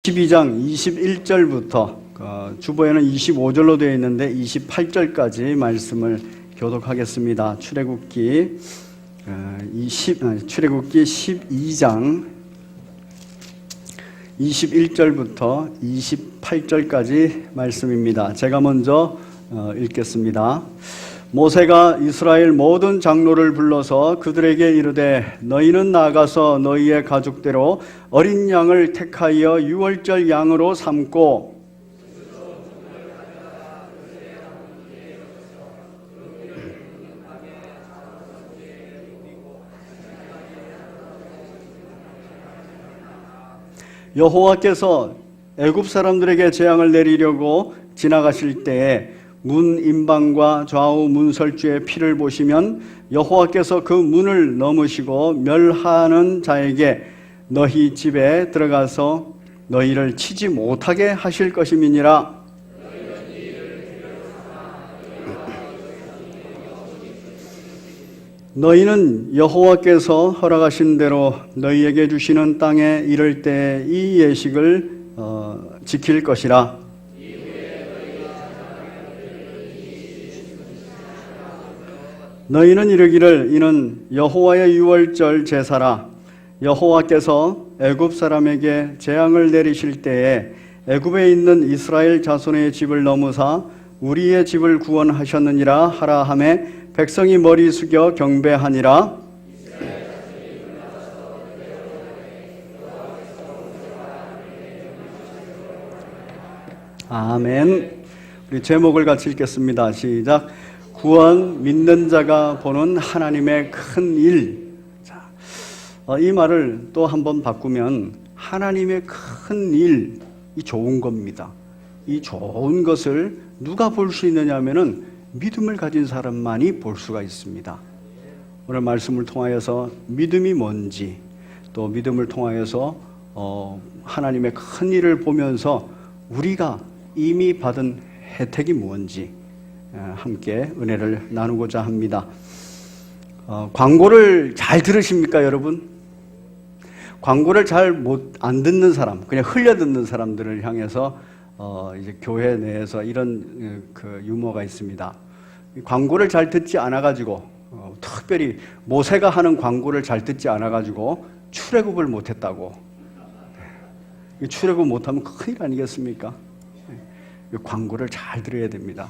12장 21절부터 주보에는 25절로 되어 있는데 28절까지 말씀을 교독하겠습니다. 출애굽기 12장 21절부터 28절까지 말씀입니다. 제가 먼저 읽겠습니다. 모세가 이스라엘 모든 장로를 불러서 그들에게 이르되 너희는 나가서 너희의 가족대로 어린 양을 택하여 유월절 양으로 삼고 여호와께서 애굽 사람들에게 재앙을 내리려고 지나가실 때에 문 임방과 좌우 문설주의 피를 보시면 여호와께서 그 문을 넘으시고 멸하는 자에게 너희 집에 들어가서 너희를 치지 못하게 하실 것임이니라. 너희는 여호와께서 허락하신 대로 너희에게 주시는 땅에 이를 때 이 예식을 지킬 것이라. 너희는 이르기를 이는 여호와의 유월절 제사라. 여호와께서 애굽 사람에게 재앙을 내리실 때에 애굽에 있는 이스라엘 자손의 집을 넘으사 우리의 집을 구원하셨느니라 하라 하매 백성이 머리 숙여 경배하니라. 아멘. 우리 제목을 같이 읽겠습니다. 시작. 구원 믿는 자가 보는 하나님의 큰 일. 자, 이 말을 또 한번 바꾸면 하나님의 큰 일이 좋은 겁니다. 이 좋은 것을 누가 볼 수 있느냐 하면은 믿음을 가진 사람만이 볼 수가 있습니다. 오늘 말씀을 통하여서 믿음이 뭔지, 또 믿음을 통하여서 하나님의 큰 일을 보면서 우리가 이미 받은 혜택이 뭔지 함께 은혜를 나누고자 합니다. 광고를 잘 들으십니까, 여러분? 광고를 잘 안 듣는 사람, 그냥 흘려 듣는 사람들을 향해서 이제 교회 내에서 이런 그 유머가 있습니다. 광고를 잘 듣지 않아가지고, 특별히 모세가 하는 광고를 잘 듣지 않아가지고 출애굽을 못했다고. 출애굽 못하면 큰일 아니겠습니까? 광고를 잘 들어야 됩니다.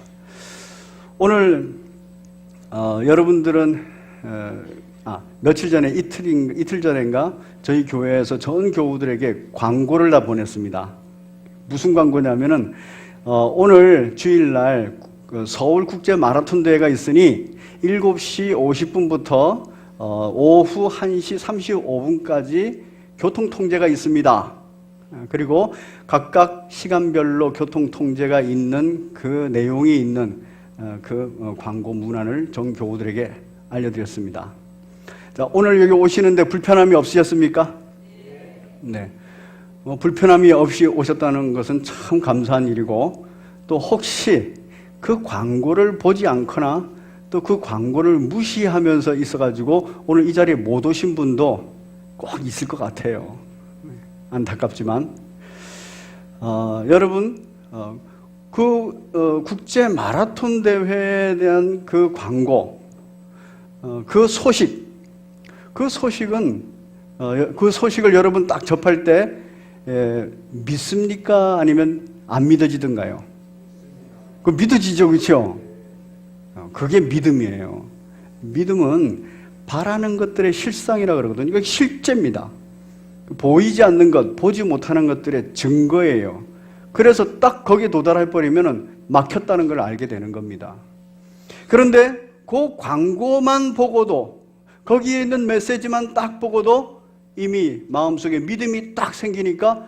오늘 여러분들은 며칠 전에 이틀 전인가 저희 교회에서 전 교우들에게 광고를 다 보냈습니다. 무슨 광고냐면은 오늘 주일날 서울 국제 마라톤 대회가 있으니 7시 50분부터 오후 1시 35분까지 교통 통제가 있습니다. 그리고 각각 시간별로 교통 통제가 있는 그 내용이 있는 그 광고 문안을 전 교우들에게 알려드렸습니다. 자, 오늘 여기 오시는데 불편함이 없으셨습니까? 네. 불편함이 없이 오셨다는 것은 참 감사한 일이고, 또 혹시 그 광고를 보지 않거나 또 그 광고를 무시하면서 있어가지고 오늘 이 자리에 못 오신 분도 꼭 있을 것 같아요. 안타깝지만 여러분 국제 마라톤 대회에 대한 그 광고, 그 소식을 여러분 딱 접할 때 믿습니까? 아니면 안 믿어지던가요? 그 믿어지죠, 그렇죠? 그게 믿음이에요. 믿음은 바라는 것들의 실상이라 그러거든요. 이거 실제입니다. 보이지 않는 것, 보지 못하는 것들의 증거예요. 그래서 딱 거기에 도달해버리면 막혔다는 걸 알게 되는 겁니다. 그런데 그 광고만 보고도, 거기에 있는 메시지만 딱 보고도 이미 마음속에 믿음이 딱 생기니까,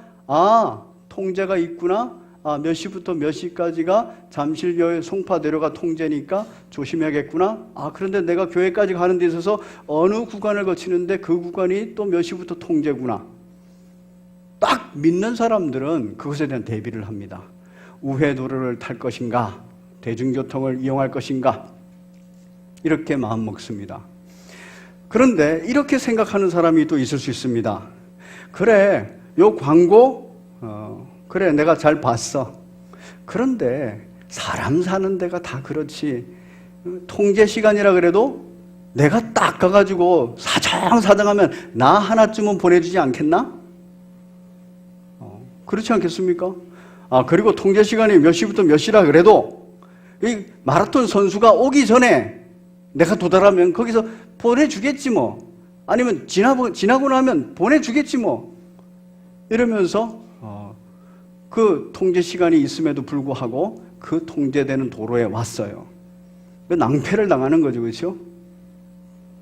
통제가 있구나. 몇 시부터 몇 시까지가 잠실교회 송파대로가 통제니까 조심해야겠구나. 그런데 내가 교회까지 가는 데 있어서 어느 구간을 거치는데 그 구간이 또 몇 시부터 통제구나. 딱 믿는 사람들은 그것에 대한 대비를 합니다. 우회도로를 탈 것인가, 대중교통을 이용할 것인가, 이렇게 마음 먹습니다. 그런데 이렇게 생각하는 사람이 또 있을 수 있습니다. 그래, 요 광고 그래 내가 잘 봤어. 그런데 사람 사는 데가 다 그렇지. 통제 시간이라 그래도 내가 딱 가가지고 사정사정하면 나 하나쯤은 보내주지 않겠나? 그렇지 않겠습니까? 그리고 통제 시간이 몇 시부터 몇 시라 그래도 이 마라톤 선수가 오기 전에 내가 도달하면 거기서 보내주겠지 뭐. 아니면 지나고 나면 보내주겠지 뭐. 이러면서 그 통제 시간이 있음에도 불구하고 그 통제되는 도로에 왔어요. 낭패를 당하는 거죠. 그렇죠?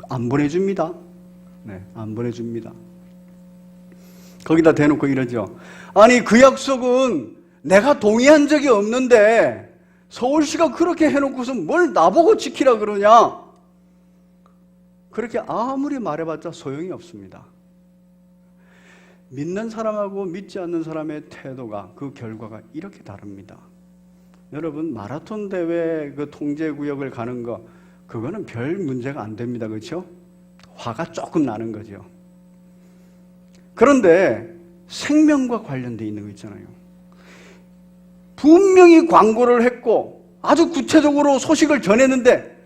안 보내줍니다. 네, 안 보내줍니다. 거기다 대놓고 이러죠. 아니 그 약속은 내가 동의한 적이 없는데 서울시가 그렇게 해놓고서 뭘 나보고 지키라 그러냐. 그렇게 아무리 말해봤자 소용이 없습니다. 믿는 사람하고 믿지 않는 사람의 태도가, 그 결과가 이렇게 다릅니다. 여러분 마라톤 대회 그 통제구역을 가는 거 그거는 별 문제가 안 됩니다. 그렇죠? 화가 조금 나는 거죠. 그런데 생명과 관련되어 있는 거 있잖아요. 분명히 광고를 했고 아주 구체적으로 소식을 전했는데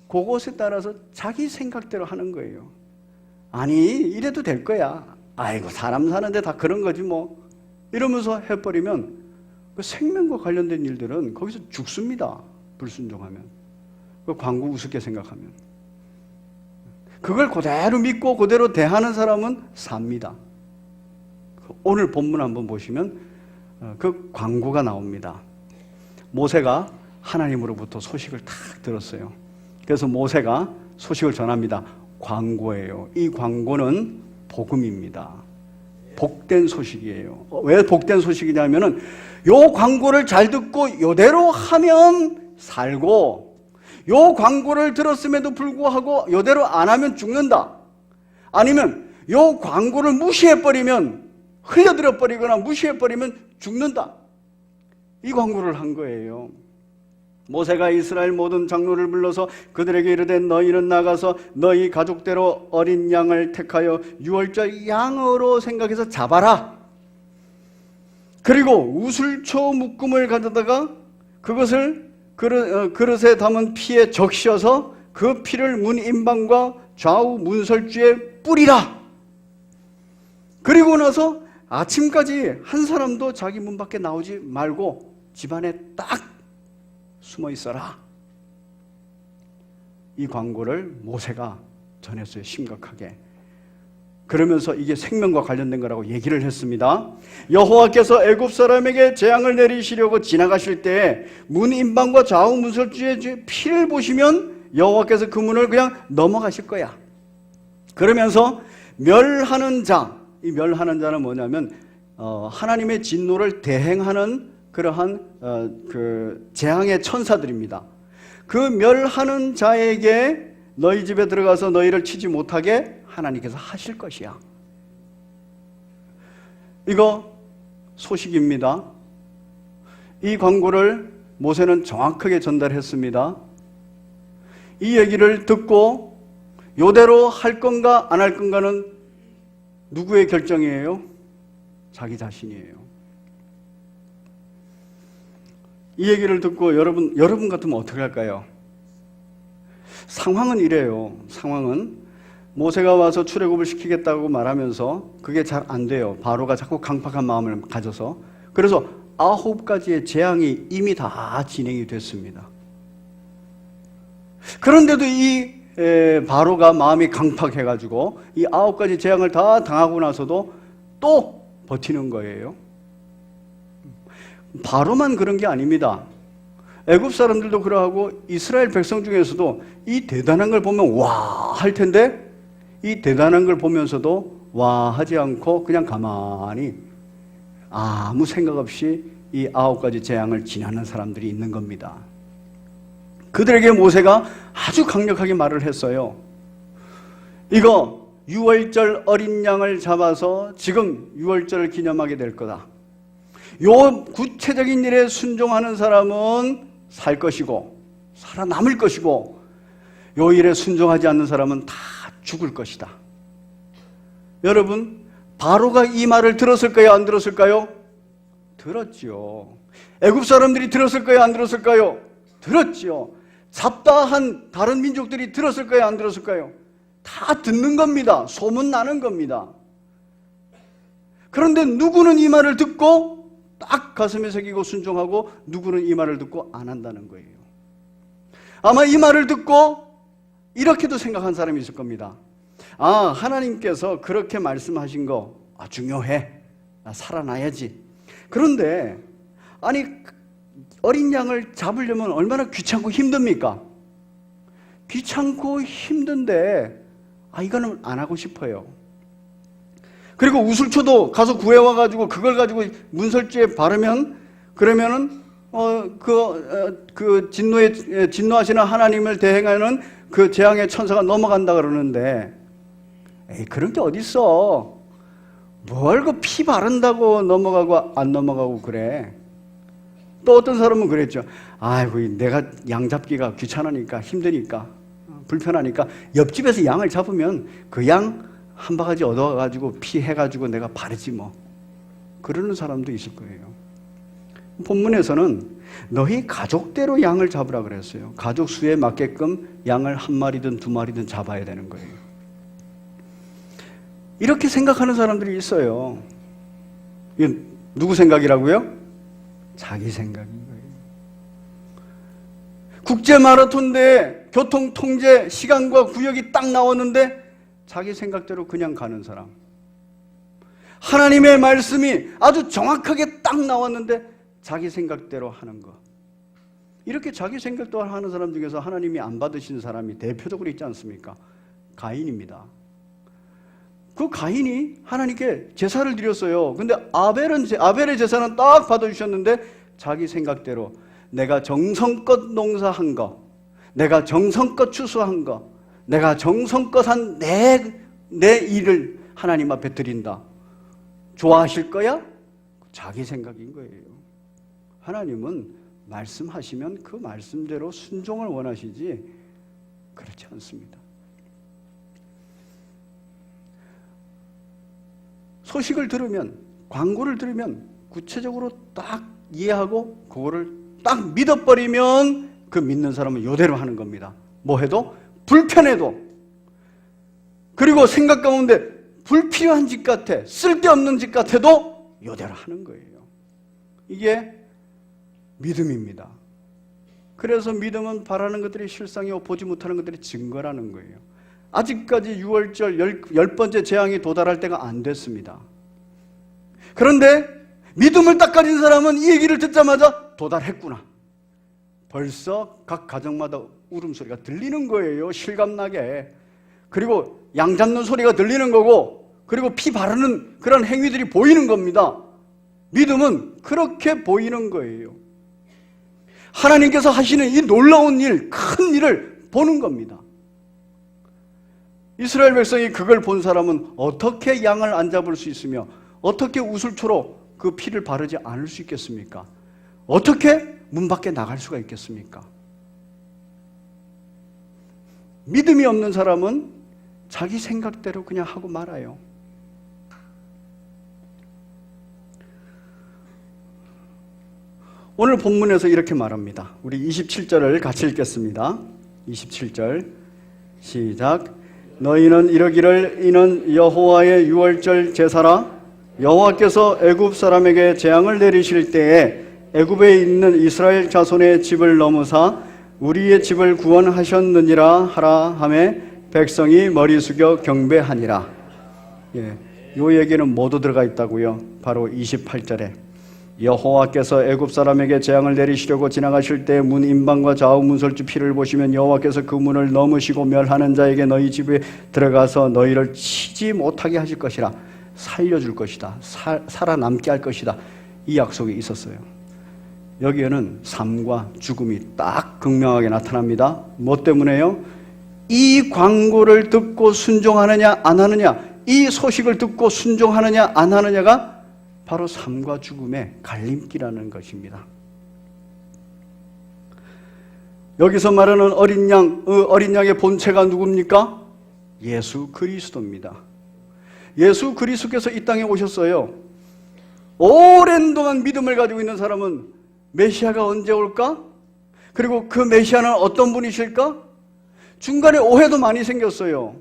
그것에 따라서 자기 생각대로 하는 거예요. 아니 이래도 될 거야. 아이고 사람 사는데 다 그런 거지 뭐. 이러면서 해버리면 그 생명과 관련된 일들은 거기서 죽습니다. 불순종하면. 그 광고 우습게 생각하면. 그걸 그대로 믿고 그대로 대하는 사람은 삽니다. 오늘 본문 한번 보시면 그 광고가 나옵니다. 모세가 하나님으로부터 소식을 탁 들었어요. 그래서 모세가 소식을 전합니다. 광고예요. 이 광고는 복음입니다. 복된 소식이에요. 왜 복된 소식이냐면은 요 광고를 잘 듣고 요대로 하면 살고, 요 광고를 들었음에도 불구하고 요대로 안 하면 죽는다. 아니면 요 광고를 무시해버리면, 흘려들어버리거나 무시해버리면 죽는다. 이 광고를 한 거예요. 모세가 이스라엘 모든 장로를 불러서 그들에게 이르되 너희는 나가서 너희 가족대로 어린 양을 택하여 유월절 양으로 생각해서 잡아라. 그리고 우슬초 묶음을 가져다가 그것을 그릇에 담은 피에 적셔서 그 피를 문 임방과 좌우 문설주에 뿌리라. 그리고 나서 아침까지 한 사람도 자기 문 밖에 나오지 말고 집안에 딱 숨어 있어라. 이 광고를 모세가 전했어요. 심각하게. 그러면서 이게 생명과 관련된 거라고 얘기를 했습니다. 여호와께서 애굽 사람에게 재앙을 내리시려고 지나가실 때 문 임방과 좌우 문설주의 피를 보시면 여호와께서 그 문을 그냥 넘어가실 거야. 그러면서 멸하는 자, 이 멸하는 자는 뭐냐면 하나님의 진노를 대행하는 그러한 그 재앙의 천사들입니다. 그 멸하는 자에게 너희 집에 들어가서 너희를 치지 못하게 하나님께서 하실 것이야. 이거 소식입니다. 이 광고를 모세는 정확하게 전달했습니다. 이 얘기를 듣고 요대로 할 건가 안 할 건가는 누구의 결정이에요? 자기 자신이에요. 이 얘기를 듣고 여러분 같으면 어떻게 할까요? 상황은 이래요. 상황은 모세가 와서 출애굽을 시키겠다고 말하면서 그게 잘 안 돼요. 바로가 자꾸 강팍한 마음을 가져서. 그래서 9가지의 재앙이 이미 다 진행이 됐습니다. 그런데도 이 바로가 마음이 강팍해가지고 이 9가지 재앙을 다 당하고 나서도 또 버티는 거예요. 바로만 그런 게 아닙니다. 애굽 사람들도 그러하고 이스라엘 백성 중에서도 이 대단한 걸 보면 와 할 텐데 이 대단한 걸 보면서도 와 하지 않고 그냥 가만히 아무 생각 없이 이 9가지 재앙을 지나는 사람들이 있는 겁니다. 그들에게 모세가 아주 강력하게 말을 했어요. 이거 유월절 어린 양을 잡아서 지금 유월절을 기념하게 될 거다. 요 구체적인 일에 순종하는 사람은 살 것이고 살아남을 것이고 요 일에 순종하지 않는 사람은 다 죽을 것이다. 여러분 바로가 이 말을 들었을까요? 안 들었을까요? 들었지요. 애굽 사람들이 들었을까요? 안 들었을까요? 들었지요. 잡다한 다른 민족들이 들었을까요? 안 들었을까요? 다 듣는 겁니다. 소문나는 겁니다. 그런데 누구는 이 말을 듣고 딱 가슴에 새기고 순종하고, 누구는 이 말을 듣고 안 한다는 거예요. 아마 이 말을 듣고 이렇게도 생각한 사람이 있을 겁니다. 아, 하나님께서 그렇게 말씀하신 거 중요해. 나 살아나야지. 그런데 아니, 어린 양을 잡으려면 얼마나 귀찮고 힘듭니까? 귀찮고 힘든데 이거는 안 하고 싶어요. 그리고 우슬초도 가서 구해와가지고 그걸 가지고 문설주에 바르면, 그러면은 진노하시는 하나님을 대행하는 그 재앙의 천사가 넘어간다 그러는데, 그런 게 어딨어. 뭘 그 피 바른다고 넘어가고 안 넘어가고 그래. 또 어떤 사람은 그랬죠. 아이고, 내가 양 잡기가 귀찮으니까, 힘드니까, 불편하니까 옆집에서 양을 잡으면 그 양 한 바가지 얻어가지고 피 해가지고 내가 바르지 뭐. 그러는 사람도 있을 거예요. 본문에서는 너희 가족대로 양을 잡으라 그랬어요. 가족 수에 맞게끔 양을 한 마리든 두 마리든 잡아야 되는 거예요. 이렇게 생각하는 사람들이 있어요. 이게 누구 생각이라고요? 자기 생각인 거예요. 국제 마라톤대회 교통 통제 시간과 구역이 딱 나왔는데 자기 생각대로 그냥 가는 사람. 하나님의 말씀이 아주 정확하게 딱 나왔는데 자기 생각대로 하는 거. 이렇게 자기 생각대로 하는 사람 중에서 하나님이 안 받으신 사람이 대표적으로 있지 않습니까? 가인입니다. 그 가인이 하나님께 제사를 드렸어요. 근데 아벨의 제사는 딱 받아주셨는데 자기 생각대로 내가 정성껏 농사한 거, 내가 정성껏 추수한 거, 내가 정성껏 한 내 일을 하나님 앞에 드린다. 좋아하실 거야? 자기 생각인 거예요. 하나님은 말씀하시면 그 말씀대로 순종을 원하시지 그렇지 않습니다. 소식을 들으면, 광고를 들으면 구체적으로 딱 이해하고 그거를 딱 믿어버리면 그 믿는 사람은 이대로 하는 겁니다. 뭐 해도? 불편해도. 그리고 생각 가운데 불필요한 짓 같아, 쓸데없는 짓 같아도 이대로 하는 거예요. 이게 믿음입니다. 그래서 믿음은 바라는 것들이 실상이고 보지 못하는 것들이 증거라는 거예요. 아직까지 6월절 10번째 재앙이 도달할 때가 안 됐습니다. 그런데 믿음을 딱 가진 사람은 이 얘기를 듣자마자 도달했구나. 벌써 각 가정마다 울음소리가 들리는 거예요. 실감나게. 그리고 양 잡는 소리가 들리는 거고, 그리고 피 바르는 그런 행위들이 보이는 겁니다. 믿음은 그렇게 보이는 거예요. 하나님께서 하시는 이 놀라운 일, 큰 일을 보는 겁니다. 이스라엘 백성이 그걸 본 사람은 어떻게 양을 안 잡을 수 있으며 어떻게 우슬초로 그 피를 바르지 않을 수 있겠습니까? 어떻게 문 밖에 나갈 수가 있겠습니까? 믿음이 없는 사람은 자기 생각대로 그냥 하고 말아요. 오늘 본문에서 이렇게 말합니다. 우리 27절을 같이 읽겠습니다. 27절 시작. 너희는 이러기를 이는 여호와의 유월절 제사라. 여호와께서 애굽 사람에게 재앙을 내리실 때에 애굽에 있는 이스라엘 자손의 집을 넘으사 우리의 집을 구원하셨느니라 하라 하매 백성이 머리 숙여 경배하니라. 요 얘기는 모두 들어가 있다고요. 바로 28절에 여호와께서 애굽 사람에게 재앙을 내리시려고 지나가실 때 문 임방과 좌우 문설주 피를 보시면 여호와께서 그 문을 넘으시고 멸하는 자에게 너희 집에 들어가서 너희를 치지 못하게 하실 것이라. 살려줄 것이다. 살아남게 할 것이다. 이 약속이 있었어요. 여기에는 삶과 죽음이 딱 극명하게 나타납니다. 뭐 때문에요? 이 광고를 듣고 순종하느냐 안 하느냐, 이 소식을 듣고 순종하느냐 안 하느냐가 바로 삶과 죽음의 갈림길이라는 것입니다. 여기서 말하는 어린 양의 본체가 누굽니까? 예수 그리스도입니다. 예수 그리스도께서 이 땅에 오셨어요. 오랜 동안 믿음을 가지고 있는 사람은 메시아가 언제 올까? 그리고 그 메시아는 어떤 분이실까? 중간에 오해도 많이 생겼어요.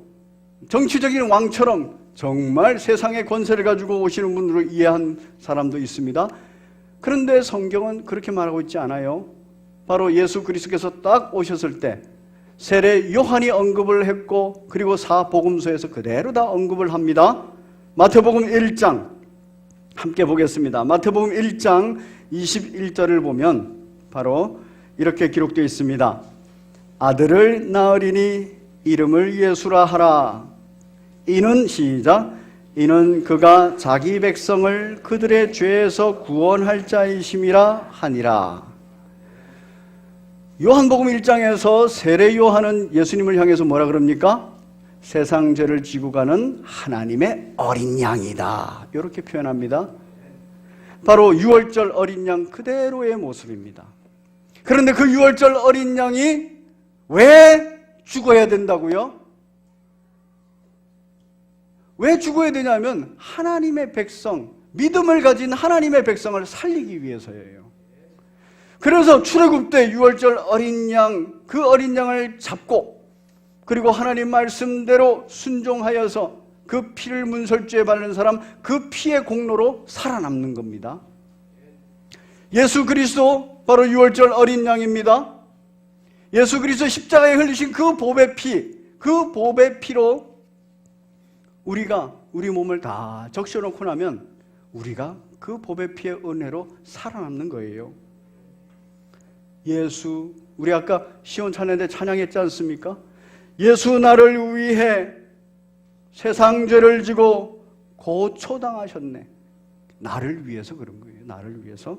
정치적인 왕처럼 정말 세상의 권세를 가지고 오시는 분으로 이해한 사람도 있습니다. 그런데 성경은 그렇게 말하고 있지 않아요. 바로 예수 그리스도께서 딱 오셨을 때 세례 요한이 언급을 했고, 그리고 사복음서에서 그대로 다 언급을 합니다. 마태복음 1장 함께 보겠습니다. 마태복음 1장 21절을 보면 바로 이렇게 기록되어 있습니다. 아들을 낳으리니 이름을 예수라 하라. 이는 시작. 이는 그가 자기 백성을 그들의 죄에서 구원할 자이심이라 하니라. 요한복음 1장에서 세례 요한은 예수님을 향해서 뭐라 그럽니까? 세상 죄를 지고 가는 하나님의 어린 양이다, 이렇게 표현합니다. 바로 유월절 어린 양 그대로의 모습입니다. 그런데 그 유월절 어린 양이 왜 죽어야 된다고요? 왜 죽어야 되냐면 하나님의 백성, 믿음을 가진 하나님의 백성을 살리기 위해서예요. 그래서 출애굽 때 유월절 어린 양, 그 어린 양을 잡고, 그리고 하나님 말씀대로 순종하여서 그 피를 문설주에 바르는 사람, 그 피의 공로로 살아남는 겁니다. 예수 그리스도 바로 유월절 어린 양입니다. 예수 그리스도 십자가에 흘리신 그 보배 피, 그 보배 피로 우리가 우리 몸을 다 적셔놓고 나면 우리가 그 보배 피의 은혜로 살아남는 거예요. 예수, 우리 아까 시온 찬양대 찬양했지 않습니까? 예수 나를 위해 세상 죄를 지고 고초당하셨네. 나를 위해서 그런 거예요. 나를 위해서.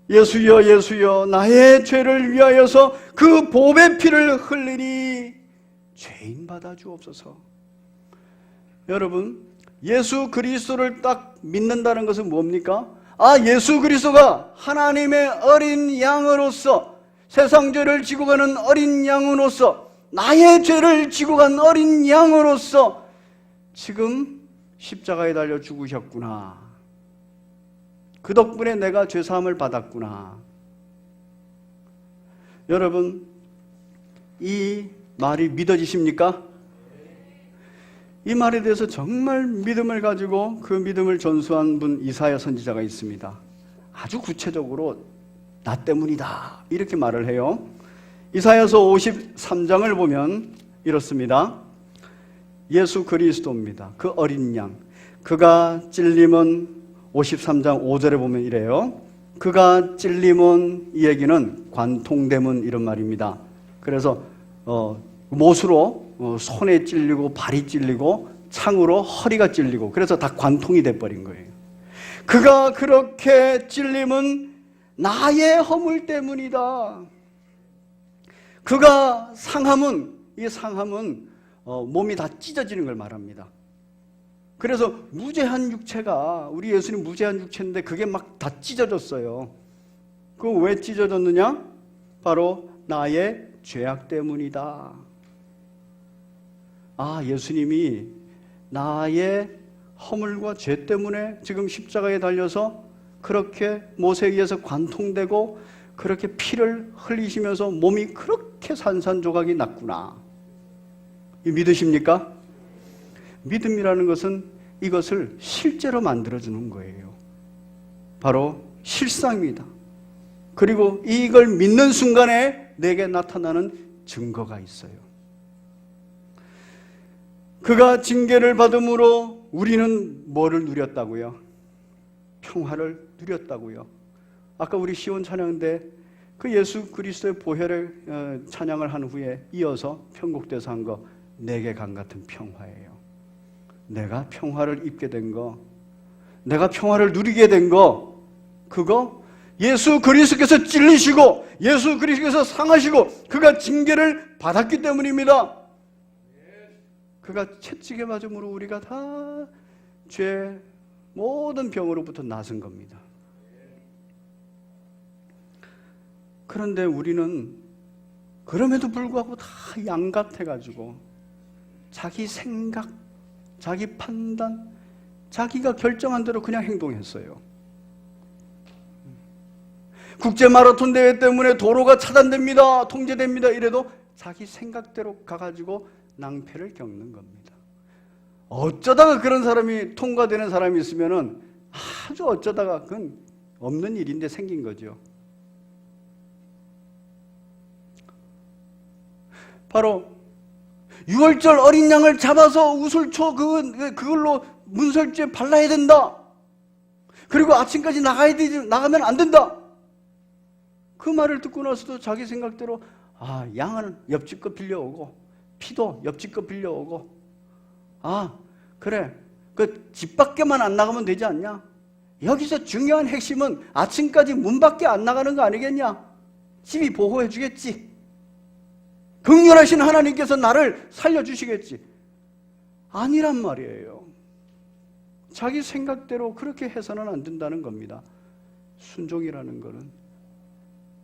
예수여 예수여 나의 죄를 위하여서 그 보배 피를 흘리니 죄인 받아 주옵소서. 여러분, 예수 그리스도를 딱 믿는다는 것은 뭡니까? 예수 그리스도가 하나님의 어린 양으로서, 세상 죄를 지고 가는 어린 양으로서, 나의 죄를 지고 간 어린 양으로서 지금 십자가에 달려 죽으셨구나. 그 덕분에 내가 죄사함을 받았구나. 여러분, 이 말이 믿어지십니까? 이 말에 대해서 정말 믿음을 가지고 그 믿음을 전수한 분 이사야 선지자가 있습니다. 아주 구체적으로 나 때문이다 이렇게 말을 해요. 이사야서 53장을 보면 이렇습니다. 예수 그리스도입니다. 그 어린 양. 그가 찔림은 53장 5절에 보면 이래요. 그가 찔림은, 이 얘기는 관통됨은 이런 말입니다. 그래서 못으로 손에 찔리고 발이 찔리고 창으로 허리가 찔리고, 그래서 다 관통이 돼버린 거예요. 그가 그렇게 찔림은 나의 허물 때문이다. 그가 상함은, 이 상함은 몸이 다 찢어지는 걸 말합니다. 그래서 무죄한 육체가, 우리 예수님 무죄한 육체인데 그게 막 다 찢어졌어요. 그 왜 찢어졌느냐? 바로 나의 죄악 때문이다. 예수님이 나의 허물과 죄 때문에 지금 십자가에 달려서 그렇게 못에 의해서 관통되고 그렇게 피를 흘리시면서 몸이 그렇게 산산조각이 났구나. 믿으십니까? 믿음이라는 것은 이것을 실제로 만들어주는 거예요. 바로 실상입니다. 그리고 이걸 믿는 순간에 내게 나타나는 증거가 있어요. 그가 징계를 받음으로 우리는 뭐를 누렸다고요? 평화를 누렸다고요. 아까 우리 시온 찬양 때 그 예수 그리스도의 보혈을 찬양을 한 후에 이어서 편곡돼서 한 거, 내게 강 같은 평화예요. 내가 평화를 입게 된 거, 내가 평화를 누리게 된 거, 그거 예수 그리스도께서 찔리시고 예수 그리스도께서 상하시고 그가 징계를 받았기 때문입니다. 그가 채찍에 맞음으로 우리가 다 죄, 모든 병으로부터 나선 겁니다. 그런데 우리는 그럼에도 불구하고 다 양 같아가지고 자기 생각, 자기 판단, 자기가 결정한 대로 그냥 행동했어요. 국제 마라톤 대회 때문에 도로가 차단됩니다, 통제됩니다 이래도 자기 생각대로 가가지고 낭패를 겪는 겁니다. 어쩌다가 그런 사람이 통과되는 사람이 있으면은 아주 어쩌다가 그건 없는 일인데 생긴 거죠. 바로 6월절 어린 양을 잡아서 우슬초 그걸로 문설주에 발라야 된다. 그리고 아침까지 나가면 안 된다. 그 말을 듣고 나서도 자기 생각대로 양은 옆집 거 빌려오고 피도 옆집 거 빌려오고 그래 그 집 밖에만 안 나가면 되지 않냐? 여기서 중요한 핵심은 아침까지 문 밖에 안 나가는 거 아니겠냐? 집이 보호해 주겠지. 긍휼하신 하나님께서 나를 살려주시겠지. 아니란 말이에요. 자기 생각대로 그렇게 해서는 안 된다는 겁니다. 순종이라는 것은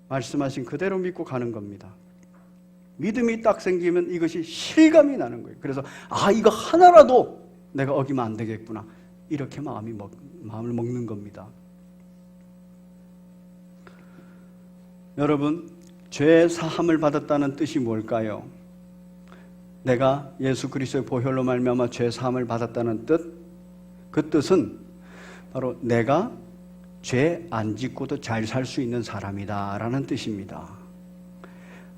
말씀하신 그대로 믿고 가는 겁니다. 믿음이 딱 생기면 이것이 실감이 나는 거예요. 그래서 이거 하나라도 내가 어기면 안 되겠구나 이렇게 마음을 먹는 겁니다. 여러분, 죄 사함을 받았다는 뜻이 뭘까요? 내가 예수 그리스도의 보혈로 말미암아 죄 사함을 받았다는 뜻, 그 뜻은 바로 내가 죄 안 짓고도 잘 살 수 있는 사람이다 라는 뜻입니다.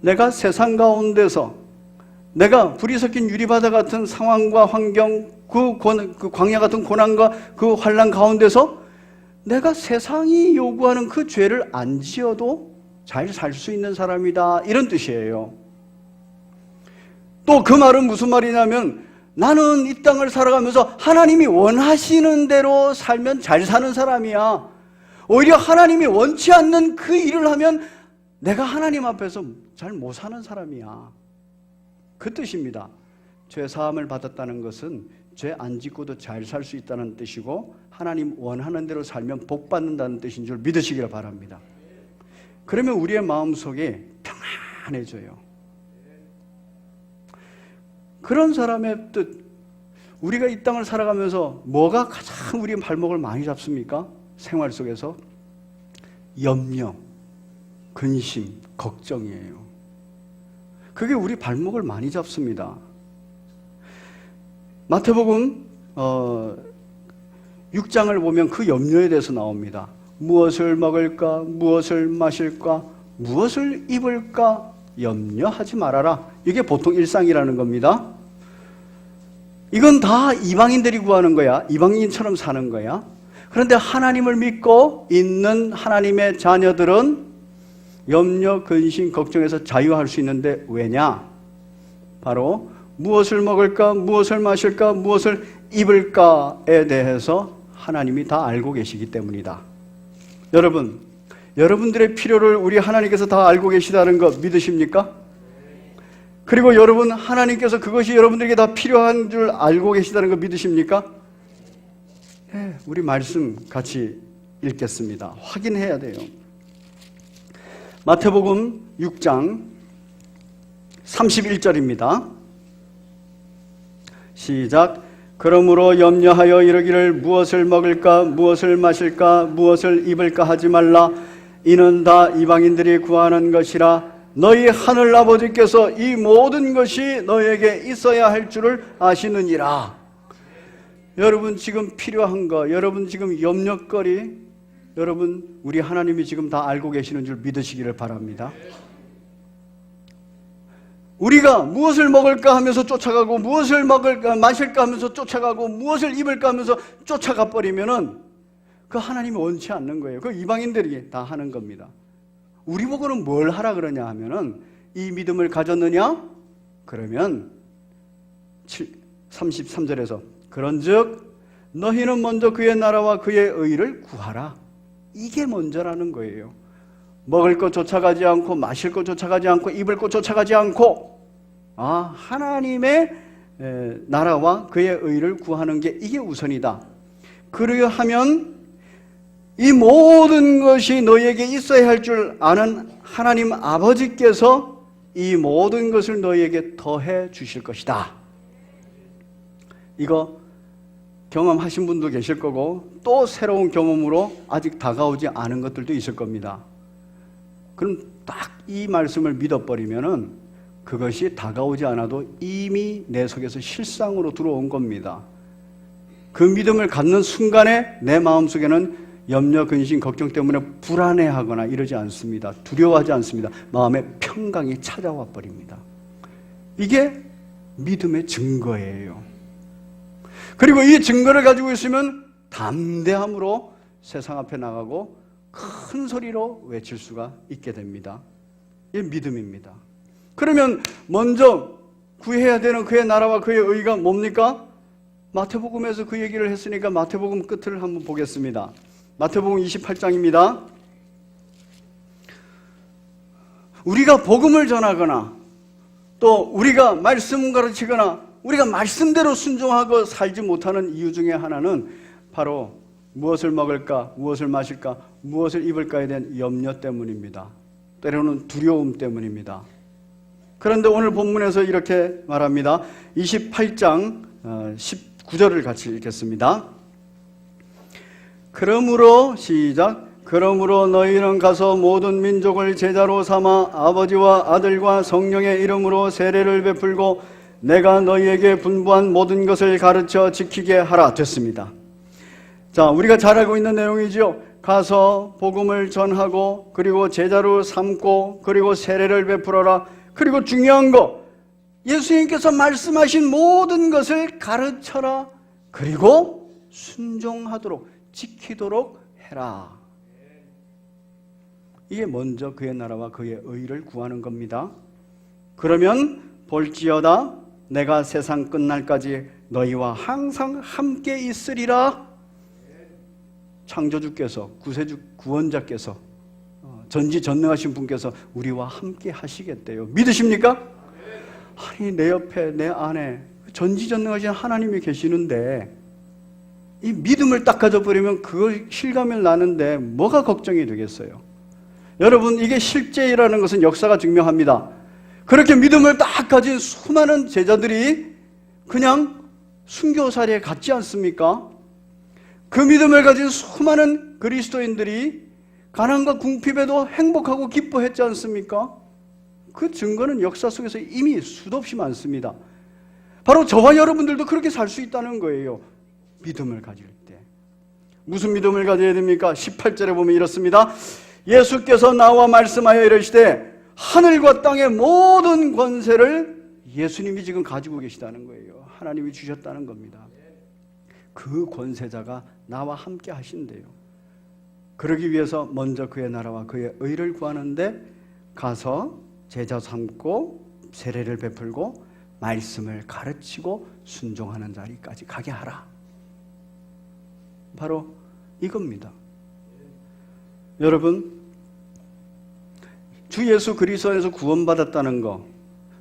내가 세상 가운데서 내가 불이 섞인 유리바다 같은 상황과 환경, 그 광야 같은 고난과 그 환난 가운데서 내가 세상이 요구하는 그 죄를 안 지어도 잘 살 수 있는 사람이다 이런 뜻이에요. 또 그 말은 무슨 말이냐면 나는 이 땅을 살아가면서 하나님이 원하시는 대로 살면 잘 사는 사람이야. 오히려 하나님이 원치 않는 그 일을 하면 내가 하나님 앞에서 잘 못 사는 사람이야. 그 뜻입니다. 죄 사함을 받았다는 것은 죄 안 짓고도 잘 살 수 있다는 뜻이고 하나님 원하는 대로 살면 복 받는다는 뜻인 줄 믿으시기를 바랍니다. 그러면 우리의 마음속에 평안해져요. 그런 사람의 뜻, 우리가 이 땅을 살아가면서 뭐가 가장 우리의 발목을 많이 잡습니까? 생활 속에서 염려, 근심, 걱정이에요. 그게 우리 발목을 많이 잡습니다. 마태복음 6장을 보면 그 염려에 대해서 나옵니다. 무엇을 먹을까? 무엇을 마실까? 무엇을 입을까? 염려하지 말아라. 이게 보통 일상이라는 겁니다. 이건 다 이방인들이 구하는 거야. 이방인처럼 사는 거야. 그런데 하나님을 믿고 있는 하나님의 자녀들은 염려, 근심, 걱정에서 자유할 수 있는데 왜냐? 바로 무엇을 먹을까? 무엇을 마실까? 무엇을 입을까에 대해서 하나님이 다 알고 계시기 때문이다. 여러분, 여러분들의 필요를 우리 하나님께서 다 알고 계시다는 거 믿으십니까? 그리고 여러분, 하나님께서 그것이 여러분들에게 다 필요한 줄 알고 계시다는 거 믿으십니까? 네, 우리 말씀 같이 읽겠습니다. 확인해야 돼요. 마태복음 6장 31절입니다. 시작. 그러므로 염려하여 이르기를 무엇을 먹을까 무엇을 마실까 무엇을 입을까 하지 말라. 이는 다 이방인들이 구하는 것이라. 너희 하늘 아버지께서 이 모든 것이 너에게 있어야 할 줄을 아시느니라. 여러분 지금 필요한 거, 여러분 지금 염려거리, 여러분 우리 하나님이 지금 다 알고 계시는 줄 믿으시기를 바랍니다. 우리가 무엇을 먹을까 하면서 쫓아가고 무엇을 먹을까 마실까 하면서 쫓아가고 무엇을 입을까 하면서 쫓아가 버리면은 그 하나님이 원치 않는 거예요. 그 이방인들이 다 하는 겁니다. 우리 보고는 뭘 하라 그러냐 하면은 이 믿음을 가졌느냐? 그러면 33절에서 그런즉 너희는 먼저 그의 나라와 그의 의를 구하라. 이게 먼저라는 거예요. 먹을 것 쫓아가지 않고 마실 것 쫓아가지 않고 입을 것 쫓아가지 않고 하나님의 나라와 그의 의를 구하는 게 이게 우선이다. 그리하면 이 모든 것이 너희에게 있어야 할 줄 아는 하나님 아버지께서 이 모든 것을 너희에게 더해 주실 것이다. 이거 경험하신 분도 계실 거고 또 새로운 경험으로 아직 다가오지 않은 것들도 있을 겁니다. 그럼 딱 이 말씀을 믿어버리면은 그것이 다가오지 않아도 이미 내 속에서 실상으로 들어온 겁니다. 그 믿음을 갖는 순간에 내 마음속에는 염려, 근심, 걱정 때문에 불안해하거나 이러지 않습니다. 두려워하지 않습니다. 마음에 평강이 찾아와 버립니다. 이게 믿음의 증거예요. 그리고 이 증거를 가지고 있으면 담대함으로 세상 앞에 나가고 큰 소리로 외칠 수가 있게 됩니다. 이게 믿음입니다. 그러면 먼저 구해야 되는 그의 나라와 그의 의가 뭡니까? 마태복음에서 그 얘기를 했으니까 마태복음 끝을 한번 보겠습니다. 마태복음 28장입니다. 우리가 복음을 전하거나 또 우리가 말씀 가르치거나 우리가 말씀대로 순종하고 살지 못하는 이유 중에 하나는 바로 무엇을 먹을까, 무엇을 마실까, 무엇을 입을까에 대한 염려 때문입니다. 때로는 두려움 때문입니다. 그런데 오늘 본문에서 이렇게 말합니다. 28장 19절을 같이 읽겠습니다. 그러므로 시작. 그러므로 너희는 가서 모든 민족을 제자로 삼아 아버지와 아들과 성령의 이름으로 세례를 베풀고 내가 너희에게 분부한 모든 것을 가르쳐 지키게 하라 됐습니다. 자, 우리가 잘 알고 있는 내용이죠. 가서 복음을 전하고 그리고 제자로 삼고 그리고 세례를 베풀어라. 그리고 중요한 거, 예수님께서 말씀하신 모든 것을 가르쳐라. 그리고 순종하도록 지키도록 해라. 이게 먼저 그의 나라와 그의 의를 구하는 겁니다. 그러면 볼지어다 내가 세상 끝날까지 너희와 항상 함께 있으리라. 창조주께서, 구세주, 구원자께서, 전지전능하신 분께서 우리와 함께 하시겠대요. 믿으십니까? 아니, 내 옆에, 내 안에 전지전능하신 하나님이 계시는데 이 믿음을 딱 가져버리면 그걸 실감을 나는데 뭐가 걱정이 되겠어요? 여러분, 이게 실제라는 것은 역사가 증명합니다. 그렇게 믿음을 딱 가진 수많은 제자들이 그냥 순교사리에 갔지 않습니까? 그 믿음을 가진 수많은 그리스도인들이 가난과 궁핍에도 행복하고 기뻐했지 않습니까? 그 증거는 역사 속에서 이미 수도 없이 많습니다. 바로 저와 여러분들도 그렇게 살 수 있다는 거예요. 믿음을 가질 때. 무슨 믿음을 가져야 됩니까? 18절에 보면 이렇습니다. 예수께서 나와 말씀하여 이르시되 하늘과 땅의 모든 권세를 예수님이 지금 가지고 계시다는 거예요. 하나님이 주셨다는 겁니다. 그 권세자가 나와 함께 하신대요. 그러기 위해서 먼저 그의 나라와 그의 의를 구하는데 가서 제자 삼고 세례를 베풀고 말씀을 가르치고 순종하는 자리까지 가게 하라. 바로 이겁니다. 여러분, 주 예수 그리스도 안에서 구원받았다는 거,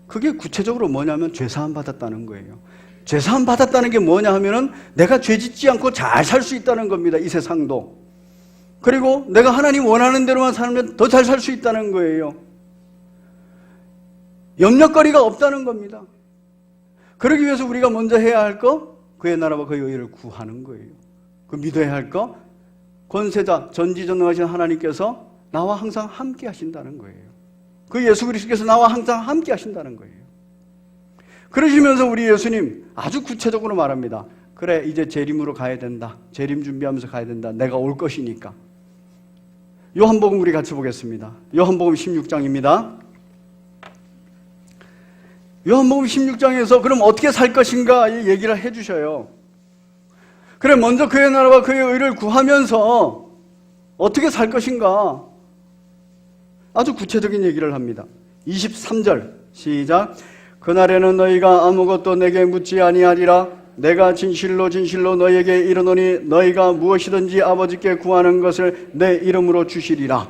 그게 구체적으로 뭐냐면 죄사함 받았다는 거예요. 죄사함 받았다는 게 뭐냐 하면은 내가 죄 짓지 않고 잘 살 수 있다는 겁니다. 이 세상도. 그리고 내가 하나님 원하는 대로만 살면 더 잘 살 수 있다는 거예요. 염려거리가 없다는 겁니다. 그러기 위해서 우리가 먼저 해야 할 거, 그의 나라와 그의 의를 구하는 거예요. 그 믿어야 할 거, 권세자, 전지전능하신 하나님께서 나와 항상 함께 하신다는 거예요. 그 예수 그리스도께서 나와 항상 함께 하신다는 거예요. 그러시면서 우리 예수님 아주 구체적으로 말합니다. 그래, 이제 재림으로 가야 된다. 재림 준비하면서 가야 된다. 내가 올 것이니까. 요한복음 우리 같이 보겠습니다. 요한복음 16장입니다. 요한복음 16장에서 그럼 어떻게 살 것인가 이 얘기를 해주셔요. 그래, 먼저 그의 나라와 그의 의를 구하면서 어떻게 살 것인가 아주 구체적인 얘기를 합니다. 23절 시작. 그날에는 너희가 아무것도 내게 묻지 아니하리라. 내가 진실로 진실로 너희에게 이르노니 너희가 무엇이든지 아버지께 구하는 것을 내 이름으로 주시리라.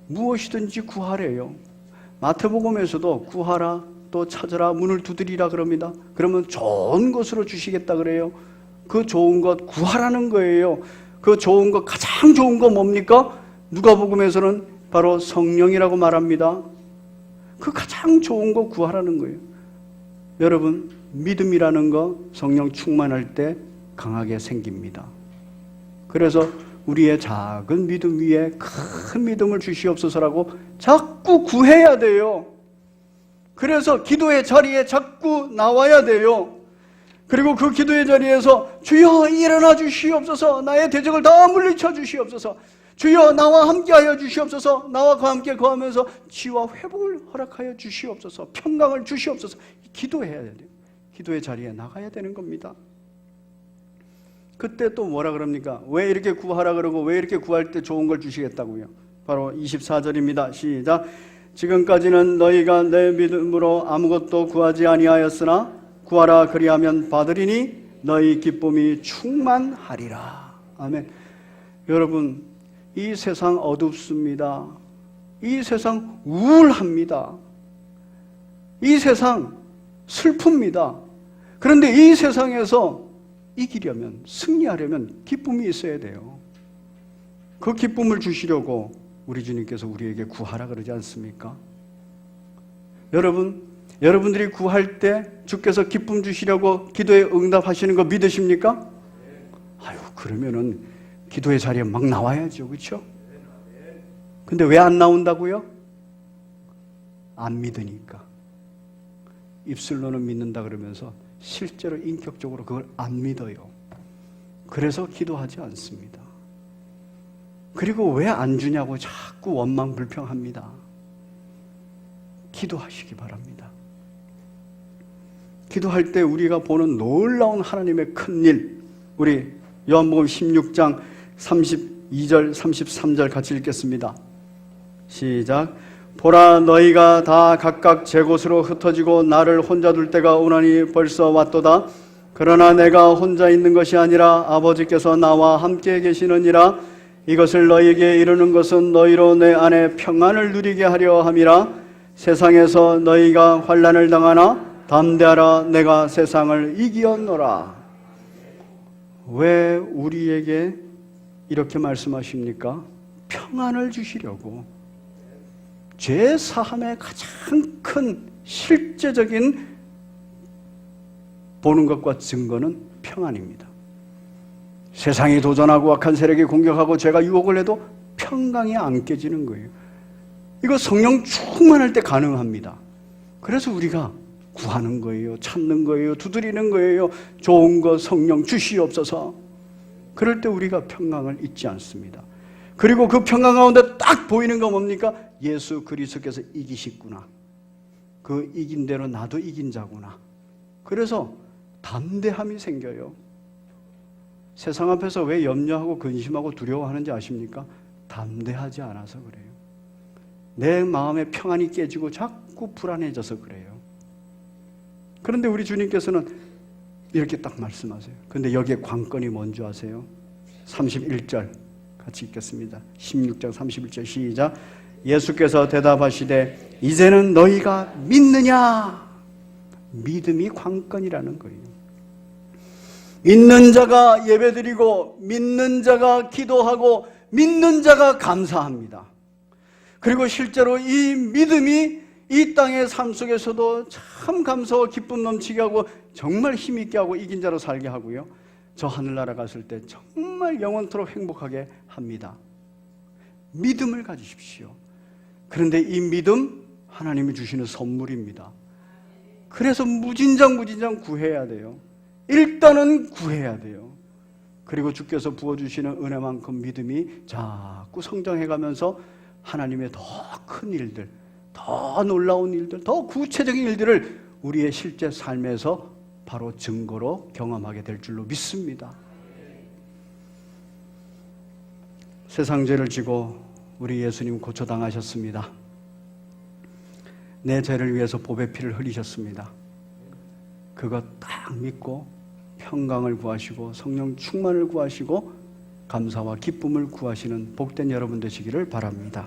무엇이든지 구하래요. 마태복음에서도 구하라, 또 찾으라, 문을 두드리라 그럽니다. 그러면 좋은 것으로 주시겠다 그래요. 그 좋은 것 구하라는 거예요. 그 좋은 것, 가장 좋은 거 뭡니까? 누가복음에서는 바로 성령이라고 말합니다. 그 가장 좋은 거 구하라는 거예요. 여러분, 믿음이라는 거 성령 충만할 때 강하게 생깁니다. 그래서 우리의 작은 믿음 위에 큰 믿음을 주시옵소서라고 자꾸 구해야 돼요. 그래서 기도의 자리에 자꾸 나와야 돼요. 그리고 그 기도의 자리에서 주여 일어나 주시옵소서, 나의 대적을 다 물리쳐 주시옵소서, 주여 나와 함께하여 주시옵소서, 나와 함께 거하면서 치유와 회복을 허락하여 주시옵소서, 평강을 주시옵소서. 기도해야 돼요. 기도의 자리에 나가야 되는 겁니다. 그때 또 뭐라 그럽니까? 왜 이렇게 구하라 그러고 왜 이렇게 구할 때 좋은 걸 주시겠다고요? 바로 24절입니다. 시작. 지금까지는 너희가 내 믿음으로 아무것도 구하지 아니하였으나 구하라 그리하면 받으리니 너희 기쁨이 충만하리라. 아멘. 여러분, 이 세상 어둡습니다. 이 세상 우울합니다. 이 세상 슬픕니다. 그런데 이 세상에서 이기려면, 승리하려면 기쁨이 있어야 돼요. 그 기쁨을 주시려고 우리 주님께서 우리에게 구하라 그러지 않습니까? 여러분들이 구할 때 주께서 기쁨 주시려고 기도에 응답하시는 거 믿으십니까? 아유, 그러면은 기도의 자리에 막 나와야죠. 그렇죠? 근데 왜 안 나온다고요? 안 믿으니까. 입술로는 믿는다 그러면서 실제로 인격적으로 그걸 안 믿어요. 그래서 기도하지 않습니다. 그리고 왜 안 주냐고 자꾸 원망 불평합니다. 기도하시기 바랍니다. 기도할 때 우리가 보는 놀라운 하나님의 큰 일, 우리 요한복음 16장 32절 33절 같이 읽겠습니다. 시작. 보라, 너희가 다 각각 제 곳으로 흩어지고 나를 혼자 둘 때가 오나니 벌써 왔도다. 그러나 내가 혼자 있는 것이 아니라 아버지께서 나와 함께 계시느니라. 이것을 너희에게 이루는 것은 너희로 내 안에 평안을 누리게 하려 함이라. 세상에서 너희가 환난을 당하나 담대하라, 내가 세상을 이기었노라. 왜 우리에게 이렇게 말씀하십니까? 평안을 주시려고. 죄 사함의 가장 큰 실제적인 보는 것과 증거는 평안입니다. 세상이 도전하고 악한 세력이 공격하고 죄가 유혹을 해도 평강이 안 깨지는 거예요. 이거 성령 충만할 때 가능합니다. 그래서 우리가 구하는 거예요. 찾는 거예요. 두드리는 거예요. 좋은 거 성령 주시옵소서. 그럴 때 우리가 평강을 잊지 않습니다. 그리고 그 평강 가운데 딱 보이는 거 뭡니까? 예수 그리스도께서 이기셨구나. 그 이긴 대로 나도 이긴 자구나. 그래서 담대함이 생겨요. 세상 앞에서 왜 염려하고 근심하고 두려워하는지 아십니까? 담대하지 않아서 그래요. 내 마음의 평안이 깨지고 자꾸 불안해져서 그래요. 그런데 우리 주님께서는 이렇게 딱 말씀하세요. 그런데 여기에 관건이 뭔지 아세요? 31절 같이 읽겠습니다. 16장 31절 시작. 예수께서 대답하시되 이제는 너희가 믿느냐? 믿음이 관건이라는 거예요. 믿는 자가 예배드리고 믿는 자가 기도하고 믿는 자가 감사합니다. 그리고 실제로 이 믿음이 이 땅의 삶 속에서도 참 감사와 기쁨 넘치게 하고 정말 힘있게 하고 이긴 자로 살게 하고요. 저 하늘나라 갔을 때 정말 영원토록 행복하게 합니다. 믿음을 가지십시오. 그런데 이 믿음 하나님이 주시는 선물입니다. 그래서 무진장 구해야 돼요. 일단은 구해야 돼요. 그리고 주께서 부어주시는 은혜만큼 믿음이 자꾸 성장해가면서 하나님의 더 큰 일들, 더 놀라운 일들, 더 구체적인 일들을 우리의 실제 삶에서 바로 증거로 경험하게 될 줄로 믿습니다. 세상 죄를 지고 우리 예수님 고초당하셨습니다. 내 죄를 위해서 보배 피를 흘리셨습니다. 그것 딱 믿고 평강을 구하시고 성령 충만을 구하시고 감사와 기쁨을 구하시는 복된 여러분 되시기를 바랍니다.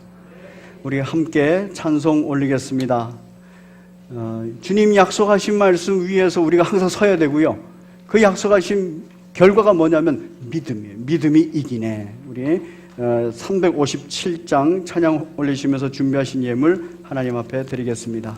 우리 함께 찬송 올리겠습니다. 주님 약속하신 말씀 위에서 우리가 항상 서야 되고요. 그 약속하신 결과가 뭐냐면 믿음이에요. 믿음이 이기네. 우리 357장 찬양 올리시면서 준비하신 예물 하나님 앞에 드리겠습니다.